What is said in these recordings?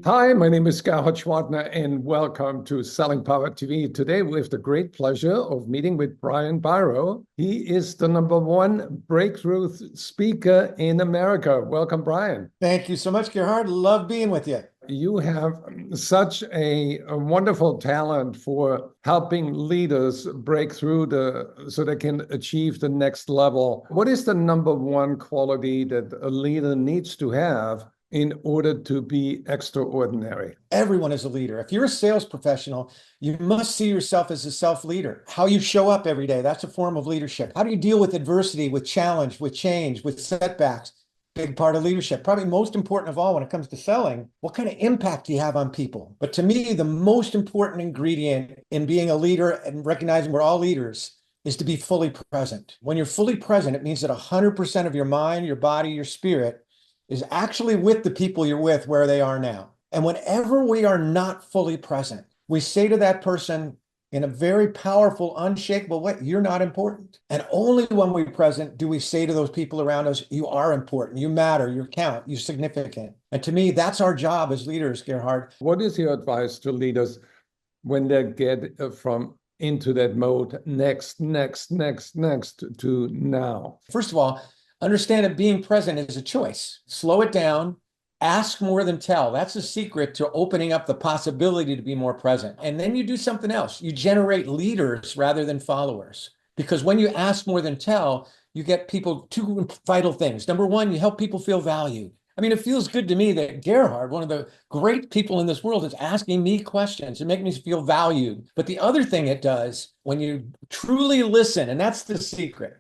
Hi, my name is Gerhard Schwartner, and welcome to Selling Power TV. Today, we have the great pleasure of meeting with Brian Biro. He is the #1 breakthrough speaker in America. Welcome, Brian. Thank you so much, Gerhard. Love being with you. You have such a wonderful talent for helping leaders break through so they can achieve the next level. What is the #1 quality that a leader needs to have in order to be extraordinary? Everyone is a leader. If you're a sales professional, you must see yourself as a self-leader. How you show up every day, that's a form of leadership. How do you deal with adversity, with challenge, with change, with setbacks? Big part of leadership. Probably most important of all when it comes to selling, what kind of impact do you have on people? But to me, the most important ingredient in being a leader and recognizing we're all leaders is to be fully present. When you're fully present, it means that 100% of your mind, your body, your spirit is actually with the people you're with where they are now. And whenever we are not fully present, we say to that person in a very powerful, unshakable way, you're not important. And only when we're present do we say to those people around us, you are important, you matter, you count, you're significant. And to me, that's our job as leaders, Gerhard. What is your advice to leaders when they get from into that mode, next, to now? First of all, understand that being present is a choice. Slow it down. Ask more than tell. That's the secret to opening up the possibility to be more present. And then you do something else. You generate leaders rather than followers. Because when you ask more than tell, you get people two vital things. Number one, you help people feel valued. I mean, it feels good to me that Gerhard, one of the great people in this world, is asking me questions and making me feel valued. But the other thing it does, when you truly listen, and that's the secret,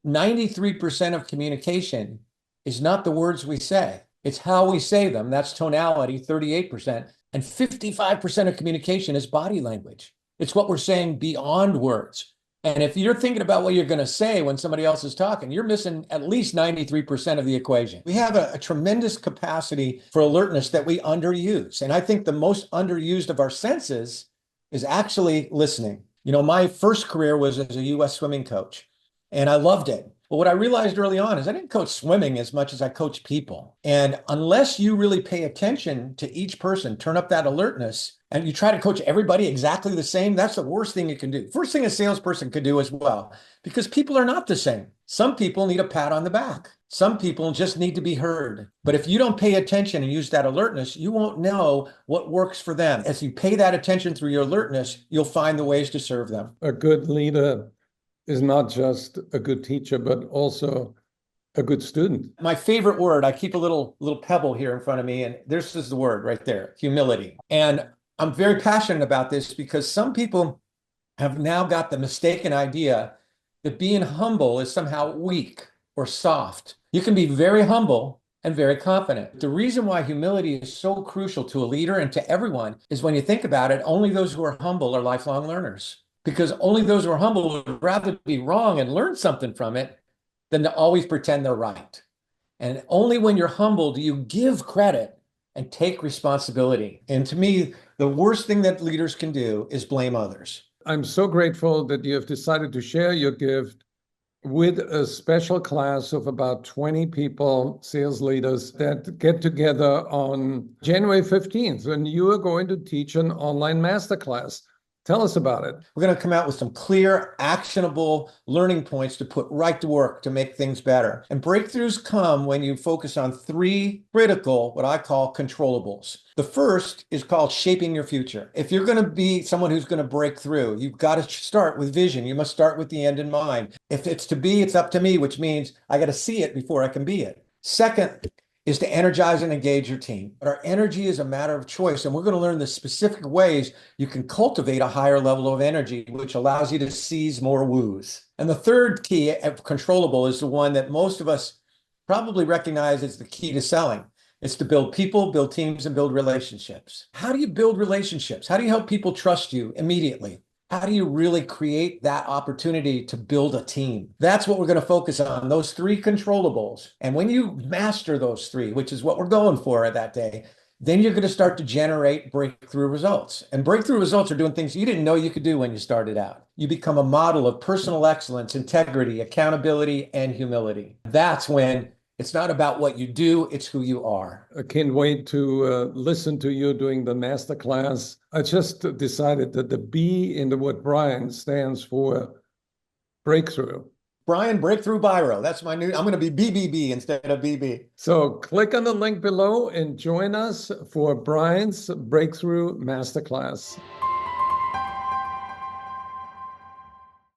93% of communication is not the words we say. It's how we say them. That's tonality, 38%. And 55% of communication is body language. It's what we're saying beyond words. And if you're thinking about what you're going to say when somebody else is talking, you're missing at least 93% of the equation. We have a tremendous capacity for alertness that we underuse. And I think the most underused of our senses is actually listening. My first career was as a U.S. swimming coach, and I loved it. But what I realized early on is I didn't coach swimming as much as I coach people. And unless you really pay attention to each person, turn up that alertness, and you try to coach everybody exactly the same, that's the worst thing you can do. First thing a salesperson could do as well, because people are not the same. Some people need a pat on the back. Some people just need to be heard. But if you don't pay attention and use that alertness, you won't know what works for them. As you pay that attention through your alertness, you'll find the ways to serve them. A good leader is not just a good teacher, but also a good student. My favorite word, I keep a little pebble here in front of me, and this is the word right there, humility. And I'm very passionate about this because some people have now got the mistaken idea that being humble is somehow weak or soft. You can be very humble and very confident. The reason why humility is so crucial to a leader and to everyone is when you think about it, only those who are humble are lifelong learners. Because only those who are humble would rather be wrong and learn something from it than to always pretend they're right. And only when you're humble do you give credit and take responsibility. And to me, the worst thing that leaders can do is blame others. I'm so grateful that you have decided to share your gift with a special class of about 20 people, sales leaders, that get together on January 15th, when you are going to teach an online masterclass. Tell us about it. We're going to come out with some clear, actionable learning points to put right to work to make things better. And breakthroughs come when you focus on 3 critical, what I call controllables. The first is called shaping your future. If you're going to be someone who's going to break through, you've got to start with vision. You must start with the end in mind. If it's to be, it's up to me, which means I got to see it before I can be it. Second is to energize and engage your team. But our energy is a matter of choice, and we're going to learn the specific ways you can cultivate a higher level of energy, which allows you to seize more woos. And the third key of controllable is the one that most of us probably recognize as the key to selling. It's to build people, build teams, and build relationships. How do you build relationships? How do you help people trust you immediately? How do you really create that opportunity to build a team? That's what we're going to focus on, those 3 controllables. And when you master those 3, which is what we're going for at that day, then you're going to start to generate breakthrough results. And breakthrough results are doing things you didn't know you could do when you started out. You become a model of personal excellence, integrity, accountability, and humility. That's when It's not about what you do, it's who you are. I can't wait to listen to you doing the masterclass. I just decided that the B in the word Brian stands for breakthrough. Brian Breakthrough Biro. That's my new, I'm going to be BBB instead of BB. So click on the link below and join us for Brian's Breakthrough Masterclass.